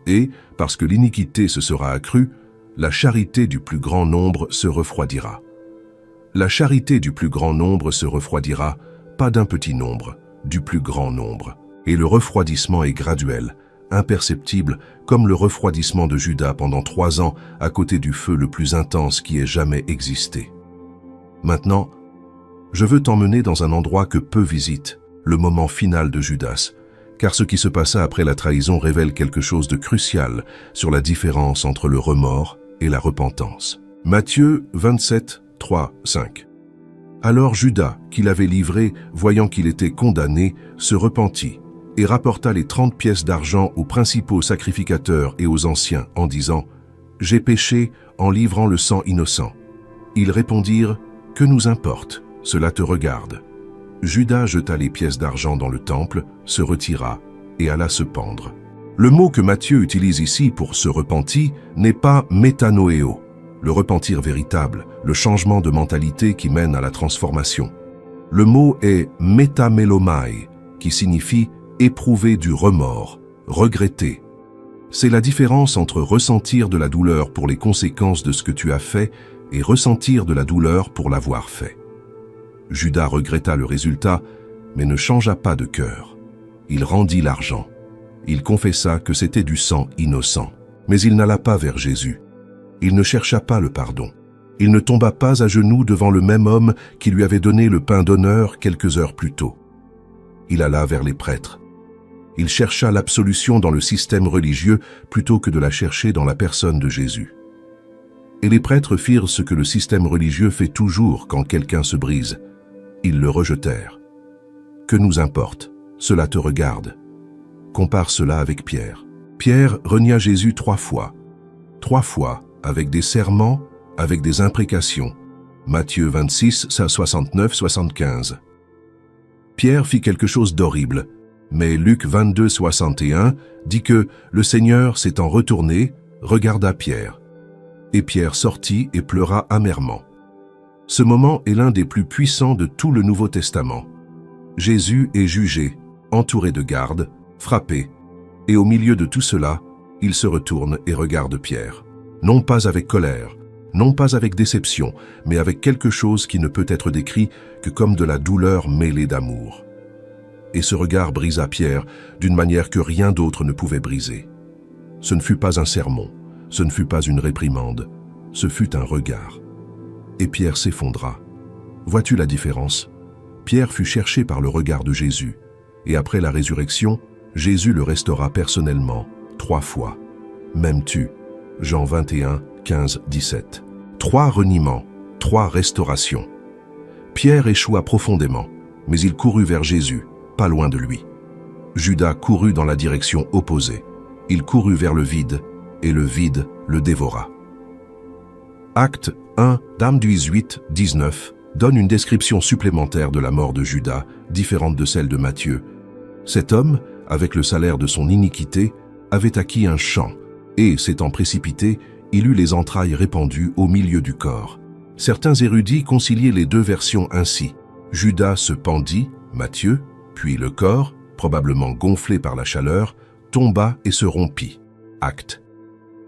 S1: Et, parce que l'iniquité se sera accrue, la charité du plus grand nombre se refroidira. La charité du plus grand nombre se refroidira, pas d'un petit nombre, du plus grand nombre. Et le refroidissement est graduel, imperceptible, comme le refroidissement de Judas pendant 3 ans à côté du feu le plus intense qui ait jamais existé. Maintenant, je veux t'emmener dans un endroit que peu visitent, le moment final de Judas, car ce qui se passa après la trahison révèle quelque chose de crucial sur la différence entre le remords et la repentance. Matthieu 27, 3, 5. Alors Judas, qui l'avait livré, voyant qu'il était condamné, se repentit et rapporta les 30 pièces d'argent aux principaux sacrificateurs et aux anciens en disant « J'ai péché en livrant le sang innocent. » Ils répondirent « Que nous importe, cela te regarde. » Judas jeta les pièces d'argent dans le temple, se retira et alla se pendre. Le mot que Matthieu utilise ici pour se repentir n'est pas métanoéo, le repentir véritable, le changement de mentalité qui mène à la transformation. Le mot est métamélomai, qui signifie éprouver du remords, regretter. C'est la différence entre ressentir de la douleur pour les conséquences de ce que tu as fait et ressentir de la douleur pour l'avoir fait. Judas regretta le résultat, mais ne changea pas de cœur. Il rendit l'argent. Il confessa que c'était du sang innocent. Mais il n'alla pas vers Jésus. Il ne chercha pas le pardon. Il ne tomba pas à genoux devant le même homme qui lui avait donné le pain d'honneur quelques heures plus tôt. Il alla vers les prêtres. Il chercha l'absolution dans le système religieux plutôt que de la chercher dans la personne de Jésus. Et les prêtres firent ce que le système religieux fait toujours quand quelqu'un se brise. Ils le rejetèrent. Que nous importe, cela te regarde. Compare cela avec Pierre. Pierre renia Jésus 3 fois. 3 fois, avec des serments, avec des imprécations. Matthieu 26, 69-75. Pierre fit quelque chose d'horrible, mais Luc 22, 61 dit que le Seigneur s'étant retourné, regarda Pierre. Et Pierre sortit et pleura amèrement. Ce moment est l'un des plus puissants de tout le Nouveau Testament. Jésus est jugé, entouré de gardes, frappé, et au milieu de tout cela, il se retourne et regarde Pierre. Non pas avec colère, non pas avec déception, mais avec quelque chose qui ne peut être décrit que comme de la douleur mêlée d'amour. Et ce regard brisa Pierre d'une manière que rien d'autre ne pouvait briser. Ce ne fut pas un sermon, ce ne fut pas une réprimande, ce fut un regard. Et Pierre s'effondra. Vois-tu la différence? Pierre fut cherché par le regard de Jésus, et après la résurrection, Jésus le restaura personnellement, 3 fois. M'aimes-tu? Jean 21, 15, 17. 3 reniements, 3 restaurations. Pierre échoua profondément, mais il courut vers Jésus, pas loin de lui. Judas courut dans la direction opposée. Il courut vers le vide, et le vide le dévora. Acte 1, Dame 18, 19, donne une description supplémentaire de la mort de Judas, différente de celle de Matthieu. Cet homme, avec le salaire de son iniquité, avait acquis un champ, et, s'étant précipité, il eut les entrailles répandues au milieu du corps. Certains érudits conciliaient les 2 versions ainsi. Judas se pendit, Matthieu, puis le corps, probablement gonflé par la chaleur, tomba et se rompit. Acte.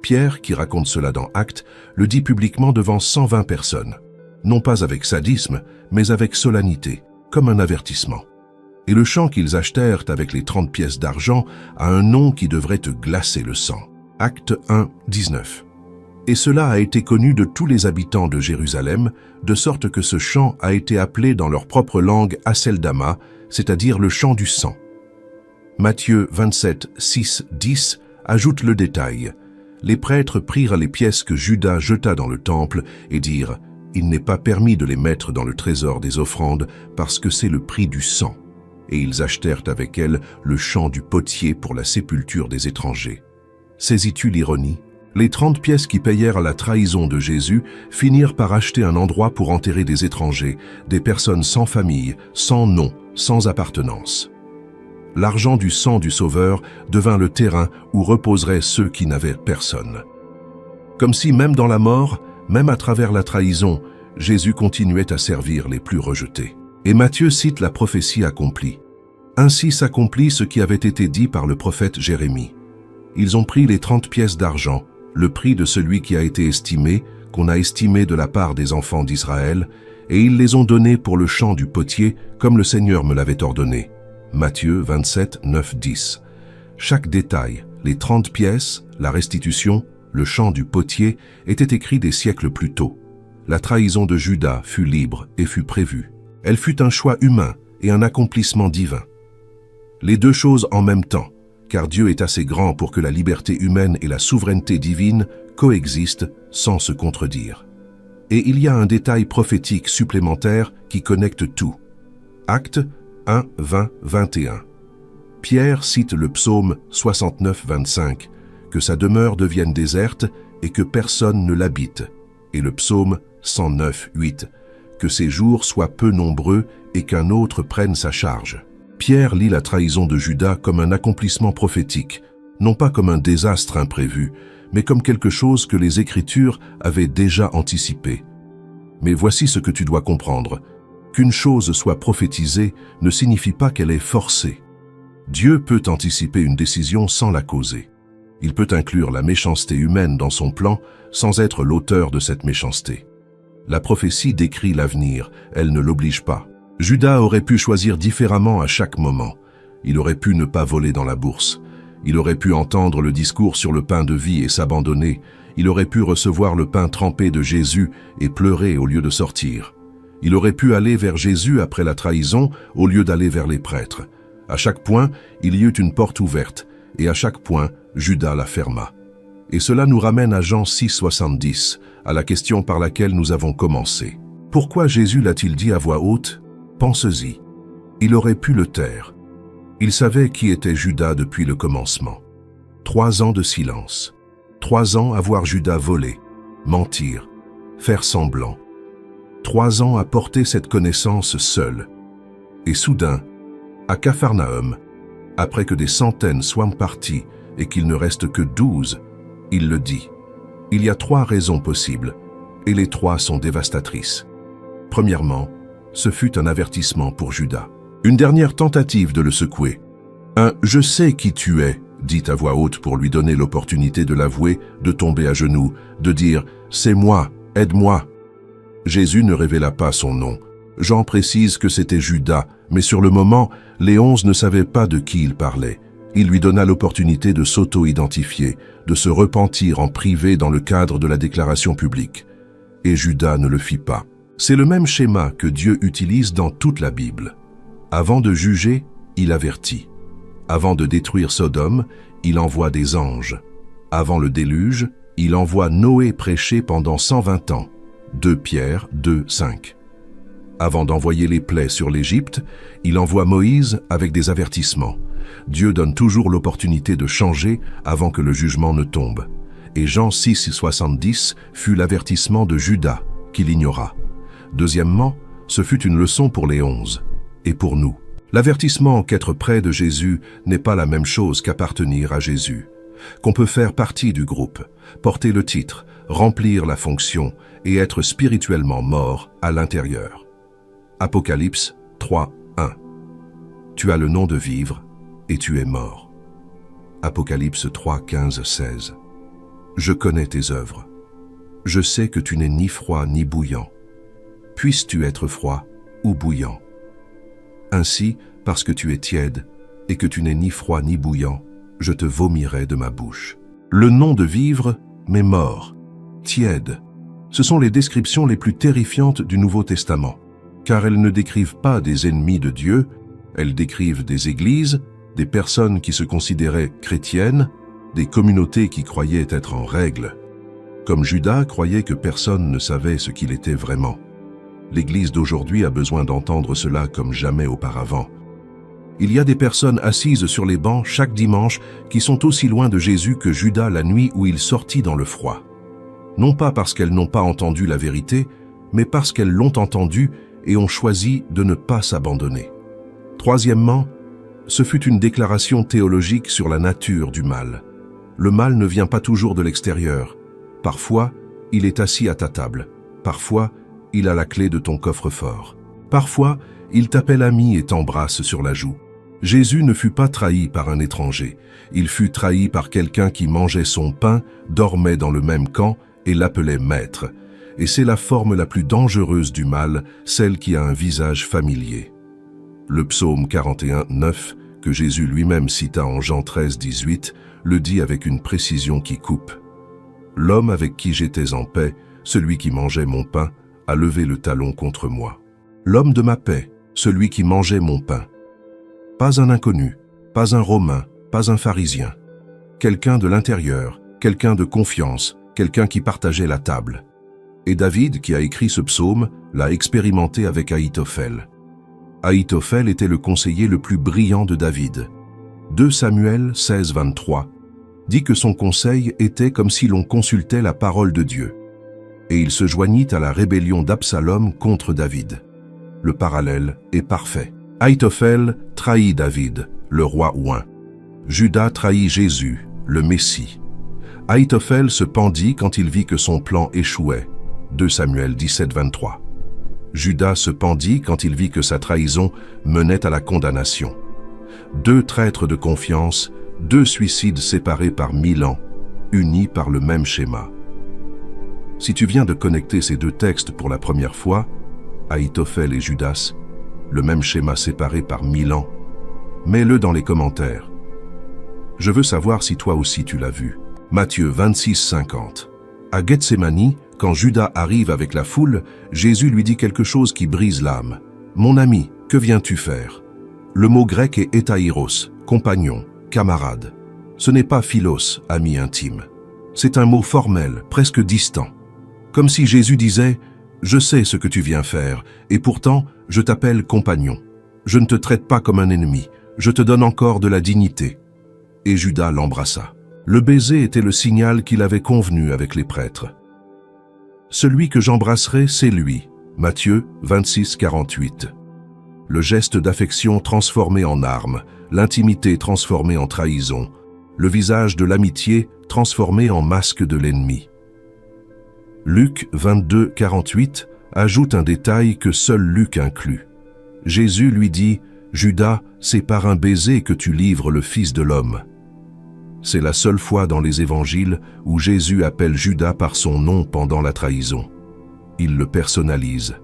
S1: Pierre, qui raconte cela dans Actes, le dit publiquement devant 120 personnes. Non pas avec sadisme, mais avec solennité, comme un avertissement. Et le champ qu'ils achetèrent avec les 30 pièces d'argent a un nom qui devrait te glacer le sang. Acte 1, 19. Et cela a été connu de tous les habitants de Jérusalem, de sorte que ce champ a été appelé dans leur propre langue Aceldama, c'est-à-dire le champ du sang. Matthieu 27, 6, 10 ajoute le détail. Les prêtres prirent les pièces que Judas jeta dans le temple et dirent « Il n'est pas permis de les mettre dans le trésor des offrandes parce que c'est le prix du sang. » Et ils achetèrent avec elles le champ du potier pour la sépulture des étrangers. Saisis-tu l'ironie? Les 30 pièces qui payèrent la trahison de Jésus finirent par acheter un endroit pour enterrer des étrangers, des personnes sans famille, sans nom, sans appartenance. L'argent du sang du Sauveur devint le terrain où reposeraient ceux qui n'avaient personne. Comme si même dans la mort, même à travers la trahison, Jésus continuait à servir les plus rejetés. Et Matthieu cite la prophétie accomplie. Ainsi s'accomplit ce qui avait été dit par le prophète Jérémie. Ils ont pris les 30 pièces d'argent, le prix de celui qui a été estimé, qu'on a estimé de la part des enfants d'Israël, et ils les ont donnés pour le champ du potier, comme le Seigneur me l'avait ordonné. Matthieu 27, 9, 10. Chaque détail, les 30 pièces, la restitution, le champ du potier, était écrit des siècles plus tôt. La trahison de Judas fut libre et fut prévue. Elle fut un choix humain et un accomplissement divin. Les 2 choses en même temps, car Dieu est assez grand pour que la liberté humaine et la souveraineté divine coexistent sans se contredire. Et il y a un détail prophétique supplémentaire qui connecte tout. Acte 1, 20, 21. Pierre cite le psaume 69, 25, que sa demeure devienne déserte et que personne ne l'habite, et le psaume 109, 8, que ses jours soient peu nombreux et qu'un autre prenne sa charge. Pierre lit la trahison de Judas comme un accomplissement prophétique, non pas comme un désastre imprévu, mais comme quelque chose que les Écritures avaient déjà anticipé. Mais voici ce que tu dois comprendre. Qu'une chose soit prophétisée ne signifie pas qu'elle est forcée. Dieu peut anticiper une décision sans la causer. Il peut inclure la méchanceté humaine dans son plan sans être l'auteur de cette méchanceté. La prophétie décrit l'avenir, elle ne l'oblige pas. Judas aurait pu choisir différemment à chaque moment. Il aurait pu ne pas voler dans la bourse. Il aurait pu entendre le discours sur le pain de vie et s'abandonner. Il aurait pu recevoir le pain trempé de Jésus et pleurer au lieu de sortir. Il aurait pu aller vers Jésus après la trahison au lieu d'aller vers les prêtres. À chaque point, il y eut une porte ouverte, et à chaque point, Judas la ferma. Et cela nous ramène à Jean 6, 70, à la question par laquelle nous avons commencé. Pourquoi Jésus l'a-t-il dit à voix haute? Pense-y. Il aurait pu le taire. Il savait qui était Judas depuis le commencement. 3 ans de silence. 3 ans à voir Judas voler, mentir, faire semblant. 3 ans à porter cette connaissance seul. Et soudain, À Capharnaüm, après que des centaines soient partis et qu'il ne reste que 12, il le dit. Il y a 3 raisons possibles, et les 3 sont dévastatrices. Premièrement, ce fut un avertissement pour Judas. Une dernière tentative de le secouer. Un « je sais qui tu es » dit à voix haute pour lui donner l'opportunité de l'avouer, de tomber à genoux, de dire « c'est moi, aide-moi ». Jésus ne révéla pas son nom. Jean précise que c'était Judas, mais sur le moment, les 11 ne savaient pas de qui il parlait. Il lui donna l'opportunité de s'auto-identifier, de se repentir en privé dans le cadre de la déclaration publique. Et Judas ne le fit pas. C'est le même schéma que Dieu utilise dans toute la Bible. Avant de juger, il avertit. Avant de détruire Sodome, il envoie des anges. Avant le déluge, il envoie Noé prêcher pendant 120 ans. 2 Pierre 2, 5. Avant d'envoyer les plaies sur l'Égypte, il envoie Moïse avec des avertissements. Dieu donne toujours l'opportunité de changer avant que le jugement ne tombe. Et Jean 6, 70 fut l'avertissement de Judas, qu'il ignora. Deuxièmement, ce fut une leçon pour les 11, et pour nous. L'avertissement qu'être près de Jésus n'est pas la même chose qu'appartenir à Jésus. Qu'on peut faire partie du groupe, porter le titre, remplir la fonction et être spirituellement mort à l'intérieur. Apocalypse 3, 1. Tu as le nom de vivre et tu es mort. Apocalypse 3, 15, 16. Je connais tes œuvres. Je sais que tu n'es ni froid ni bouillant. Puisses-tu être froid ou bouillant? Ainsi, parce que tu es tiède et que tu n'es ni froid ni bouillant, je te vomirai de ma bouche. Le nom de vivre, mais mort, tiède. Ce sont les descriptions les plus terrifiantes du Nouveau Testament, car elles ne décrivent pas des ennemis de Dieu, elles décrivent des églises, des personnes qui se considéraient chrétiennes, des communautés qui croyaient être en règle. Comme Judas croyait que personne ne savait ce qu'il était vraiment. L'Église d'aujourd'hui a besoin d'entendre cela comme jamais auparavant. Il y a des personnes assises sur les bancs chaque dimanche qui sont aussi loin de Jésus que Judas la nuit où il sortit dans le froid. Non pas parce qu'elles n'ont pas entendu la vérité, mais parce qu'elles l'ont entendue et ont choisi de ne pas s'abandonner. Troisièmement, ce fut une déclaration théologique sur la nature du mal. Le mal ne vient pas toujours de l'extérieur. Parfois, il est assis à ta table. Parfois, il a la clé de ton coffre-fort. Parfois, il t'appelle ami et t'embrasse sur la joue. Jésus ne fut pas trahi par un étranger. Il fut trahi par quelqu'un qui mangeait son pain, dormait dans le même camp et l'appelait maître. Et c'est la forme la plus dangereuse du mal, celle qui a un visage familier. Le psaume 41, 9, que Jésus lui-même cita en Jean 13, 18, le dit avec une précision qui coupe. « L'homme avec qui j'étais en paix, celui qui mangeait mon pain, a levé le talon contre moi. L'homme de ma paix, celui qui mangeait mon pain. » Pas un inconnu, pas un Romain, pas un pharisien. Quelqu'un de l'intérieur, quelqu'un de confiance, quelqu'un qui partageait la table. Et David, qui a écrit ce psaume, l'a expérimenté avec Ahitophel. Ahitophel était le conseiller le plus brillant de David. 2 Samuel 16, 23 dit que son conseil était comme si l'on consultait la parole de Dieu. Et il se joignit à la rébellion d'Absalom contre David. Le parallèle est parfait. Ahitophel trahit David, le roi oint. Judas trahit Jésus, le Messie. Ahitophel se pendit quand il vit que son plan échouait. 2 Samuel 17, 23. Judas se pendit quand il vit que sa trahison menait à la condamnation. 2 traîtres de confiance, 2 suicides séparés par 1000 ans, unis par le même schéma. Si tu viens de connecter ces 2 textes pour la première fois, Ahitophel et Judas, le même schéma séparé par 1000 ans, mets-le dans les commentaires. Je veux savoir si toi aussi tu l'as vu. Matthieu 26, 50. À Gethsémani, quand Judas arrive avec la foule, Jésus lui dit quelque chose qui brise l'âme. « Mon ami, que viens-tu faire ?» Le mot grec est hétaïros, compagnon, camarade. Ce n'est pas philos, ami intime. C'est un mot formel, presque distant. Comme si Jésus disait « Je sais ce que tu viens faire, et pourtant, je t'appelle compagnon. Je ne te traite pas comme un ennemi, je te donne encore de la dignité. » Et Judas l'embrassa. Le baiser était le signal qu'il avait convenu avec les prêtres. Celui que j'embrasserai, c'est lui. Matthieu 26, 48. le geste d'affection transformé en arme, l'intimité transformée en trahison, le visage de l'amitié transformé en masque de l'ennemi. Luc 22, 48 ajoute un détail que seul Luc inclut. Jésus lui dit « Judas, c'est par un baiser que tu livres le Fils de l'homme ». C'est la seule fois dans les évangiles où Jésus appelle Judas par son nom pendant la trahison. Il le personnalise.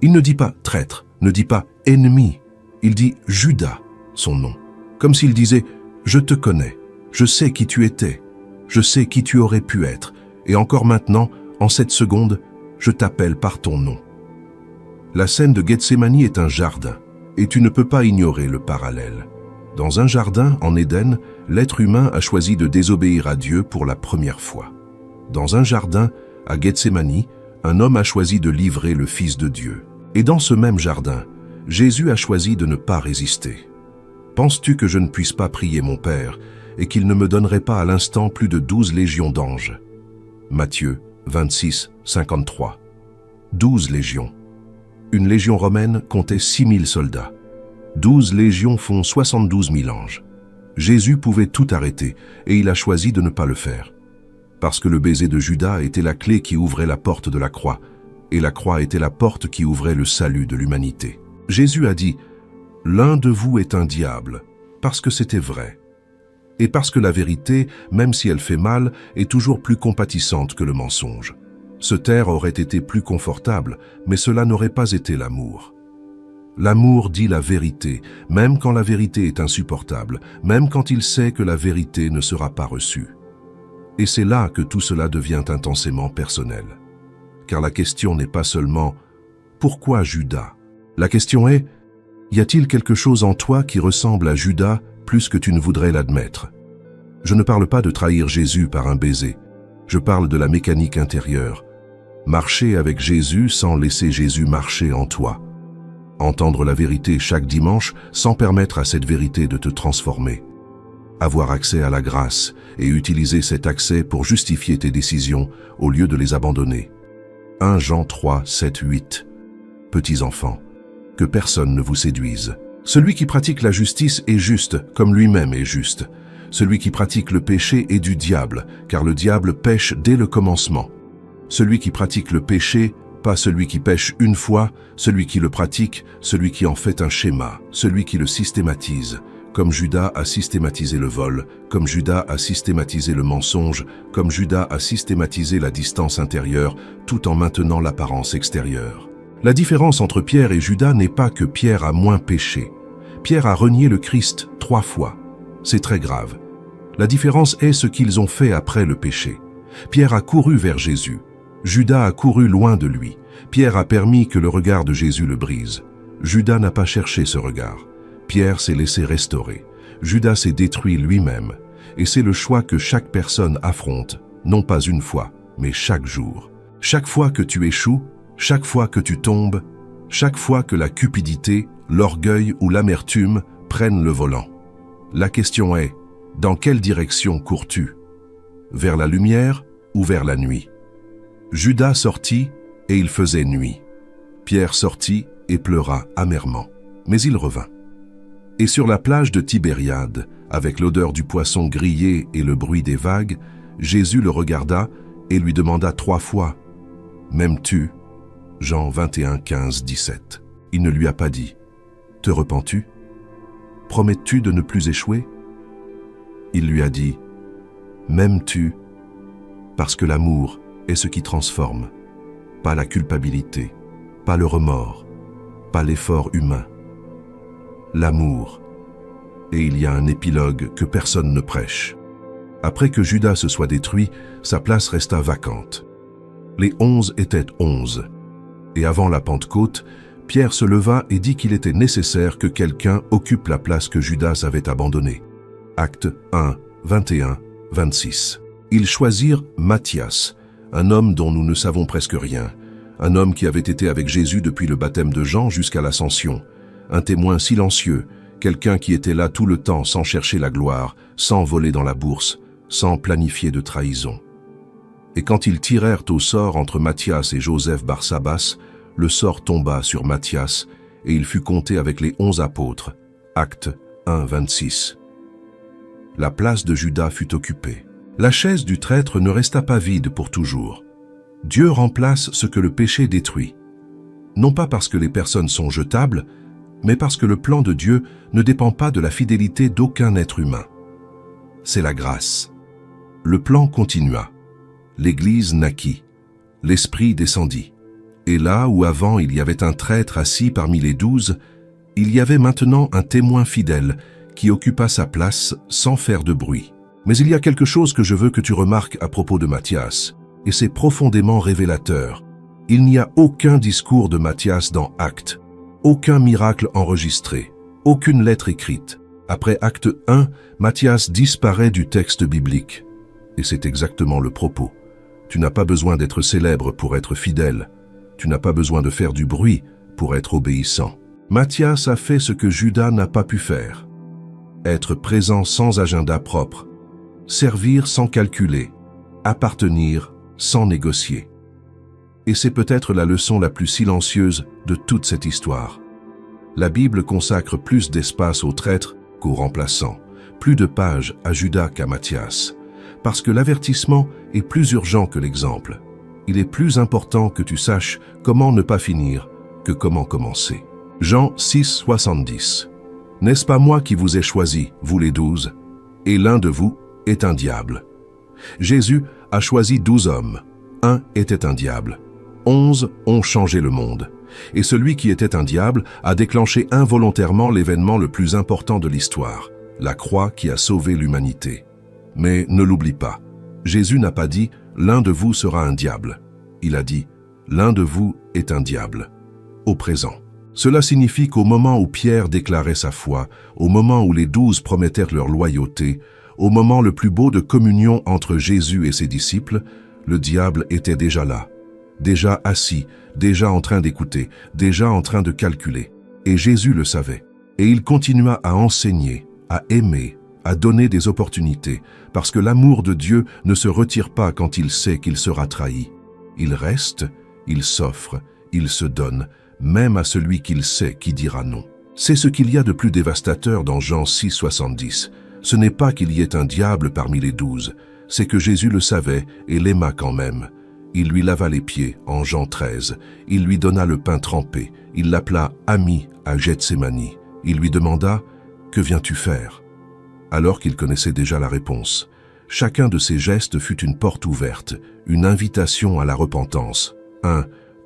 S1: Il ne dit pas « traître », ne dit pas « ennemi », il dit « Judas », son nom. Comme s'il disait « Je te connais, je sais qui tu étais, je sais qui tu aurais pu être, et encore maintenant, en cette seconde, je t'appelle par ton nom. » La scène de Gethsémani est un jardin, et tu ne peux pas ignorer le parallèle. Dans un jardin, en Éden, l'être humain a choisi de désobéir à Dieu pour la première fois. Dans un jardin, à Gethsémani, un homme a choisi de livrer le Fils de Dieu. Et dans ce même jardin, Jésus a choisi de ne pas résister. Penses-tu que je ne puisse pas prier mon Père et qu'il ne me donnerait pas à l'instant plus de 12 légions d'anges? Matthieu 26, 53. 12 légions. Une légion romaine comptait 6000 soldats. 12 légions font 72 000 anges. Jésus pouvait tout arrêter et il a choisi de ne pas le faire. Parce que le baiser de Judas était la clé qui ouvrait la porte de la croix, et la croix était la porte qui ouvrait le salut de l'humanité. Jésus a dit « L'un de vous est un diable », parce que c'était vrai. Et parce que la vérité, même si elle fait mal, est toujours plus compatissante que le mensonge. Se taire aurait été plus confortable, mais cela n'aurait pas été l'amour. L'amour dit la vérité, même quand la vérité est insupportable, même quand il sait que la vérité ne sera pas reçue. Et c'est là que tout cela devient intensément personnel. Car la question n'est pas seulement « Pourquoi Judas ?» La question est « Y a-t-il quelque chose en toi qui ressemble à Judas plus que tu ne voudrais l'admettre ?» Je ne parle pas de trahir Jésus par un baiser. Je parle de la mécanique intérieure. Marcher avec Jésus sans laisser Jésus marcher en toi. Entendre la vérité chaque dimanche sans permettre à cette vérité de te transformer. Avoir accès à la grâce et utiliser cet accès pour justifier tes décisions au lieu de les abandonner. 1 Jean 3, 7, 8. Petits enfants, que personne ne vous séduise. Celui qui pratique la justice est juste, comme lui-même est juste. Celui qui pratique le péché est du diable, car le diable pêche dès le commencement. Celui qui pratique le péché, pas celui qui pêche une fois, celui qui le pratique, celui qui en fait un schéma, celui qui le systématise, comme Judas a systématisé le vol, comme Judas a systématisé le mensonge, comme Judas a systématisé la distance intérieure, tout en maintenant l'apparence extérieure. La différence entre Pierre et Judas n'est pas que Pierre a moins péché. Pierre a renié le Christ 3 fois. C'est très grave. La différence est ce qu'ils ont fait après le péché. Pierre a couru vers Jésus. Judas a couru loin de lui. Pierre a permis que le regard de Jésus le brise. Judas n'a pas cherché ce regard. Pierre s'est laissé restaurer. Judas s'est détruit lui-même. Et c'est le choix que chaque personne affronte, non pas une fois, mais chaque jour. Chaque fois que tu échoues, chaque fois que tu tombes, chaque fois que la cupidité, l'orgueil ou l'amertume prennent le volant. La question est, dans quelle direction cours-tu? Vers la lumière ou vers la nuit? Judas sortit et il faisait nuit. Pierre sortit et pleura amèrement, mais il revint. Et sur la plage de Tibériade, avec l'odeur du poisson grillé et le bruit des vagues, Jésus le regarda et lui demanda 3 fois « M'aimes-tu » Jean 21, 15, 17. Il ne lui a pas dit « Te repens-tu? Promets-tu de ne plus échouer ?» Il lui a dit « M'aimes-tu » parce que l'amour est ce qui transforme, pas la culpabilité, pas le remords, pas l'effort humain. L'amour. Et il y a un épilogue que personne ne prêche. Après que Judas se soit détruit, sa place resta vacante. Les 11 étaient 11. Et avant la Pentecôte, Pierre se leva et dit qu'il était nécessaire que quelqu'un occupe la place que Judas avait abandonnée. Actes 1, 21, 26. Ils choisirent Matthias, un homme dont nous ne savons presque rien, un homme qui avait été avec Jésus depuis le baptême de Jean jusqu'à l'ascension, un témoin silencieux, quelqu'un qui était là tout le temps sans chercher la gloire, sans voler dans la bourse, sans planifier de trahison. Et quand ils tirèrent au sort entre Matthias et Joseph Barsabas, le sort tomba sur Matthias, et il fut compté avec les 11 apôtres. Actes 1, 26. La place de Judas fut occupée. La chaise du traître ne resta pas vide pour toujours. Dieu remplace ce que le péché détruit. Non pas parce que les personnes sont jetables, mais parce que le plan de Dieu ne dépend pas de la fidélité d'aucun être humain. C'est la grâce. Le plan continua. L'Église naquit. L'Esprit descendit. Et là où avant il y avait un traître assis parmi les 12, il y avait maintenant un témoin fidèle qui occupa sa place sans faire de bruit. Mais il y a quelque chose que je veux que tu remarques à propos de Matthias, et c'est profondément révélateur. Il n'y a aucun discours de Matthias dans Actes, aucun miracle enregistré, aucune lettre écrite. Après Acte 1, Matthias disparaît du texte biblique. Et c'est exactement le propos. Tu n'as pas besoin d'être célèbre pour être fidèle. Tu n'as pas besoin de faire du bruit pour être obéissant. Matthias a fait ce que Judas n'a pas pu faire. Être présent sans agenda propre, servir sans calculer, appartenir sans négocier. Et c'est peut-être la leçon la plus silencieuse de toute cette histoire. La Bible consacre plus d'espace aux traîtres qu'aux remplaçants, plus de pages à Judas qu'à Matthias, parce que l'avertissement est plus urgent que l'exemple. Il est plus important que tu saches comment ne pas finir que comment commencer. Jean 6, 70. N'est-ce pas moi qui vous ai choisi, vous les 12, et l'un de vous est un diable. Jésus a choisi 12 hommes. Un était un diable. 11 ont changé le monde. Et celui qui était un diable a déclenché involontairement l'événement le plus important de l'histoire, la croix qui a sauvé l'humanité. Mais ne l'oublie pas, Jésus n'a pas dit « l'un de vous sera un diable ». Il a dit « l'un de vous est un diable », au présent. Cela signifie qu'au moment où Pierre déclarait sa foi, au moment où les 12 promettèrent leur loyauté, au moment le plus beau de communion entre Jésus et ses disciples, le diable était déjà là, déjà assis, déjà en train d'écouter, déjà en train de calculer. Et Jésus le savait. Et il continua à enseigner, à aimer, à donner des opportunités, parce que l'amour de Dieu ne se retire pas quand il sait qu'il sera trahi. Il reste, il s'offre, il se donne, même à celui qu'il sait qui dira non. C'est ce qu'il y a de plus dévastateur dans Jean 6, 70. Ce n'est pas qu'il y ait un diable parmi les 12, c'est que Jésus le savait et l'aima quand même. Il lui lava les pieds en Jean 13, il lui donna le pain trempé, il l'appela ami à Gethsémani. Il lui demanda « Que viens-tu faire ?» Alors qu'il connaissait déjà la réponse. Chacun de ces gestes fut une porte ouverte, une invitation à la repentance.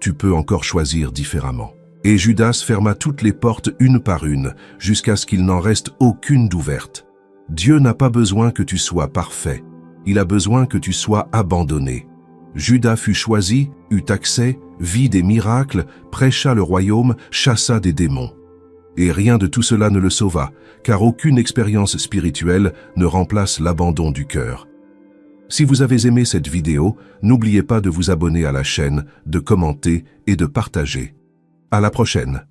S1: Tu peux encore choisir différemment. Et Judas ferma toutes les portes une par une, jusqu'à ce qu'il n'en reste aucune d'ouverte. Dieu n'a pas besoin que tu sois parfait, il a besoin que tu sois abandonné. Judas fut choisi, eut accès, vit des miracles, prêcha le royaume, chassa des démons. Et rien de tout cela ne le sauva, car aucune expérience spirituelle ne remplace l'abandon du cœur. Si vous avez aimé cette vidéo, n'oubliez pas de vous abonner à la chaîne, de commenter et de partager. À la prochaine.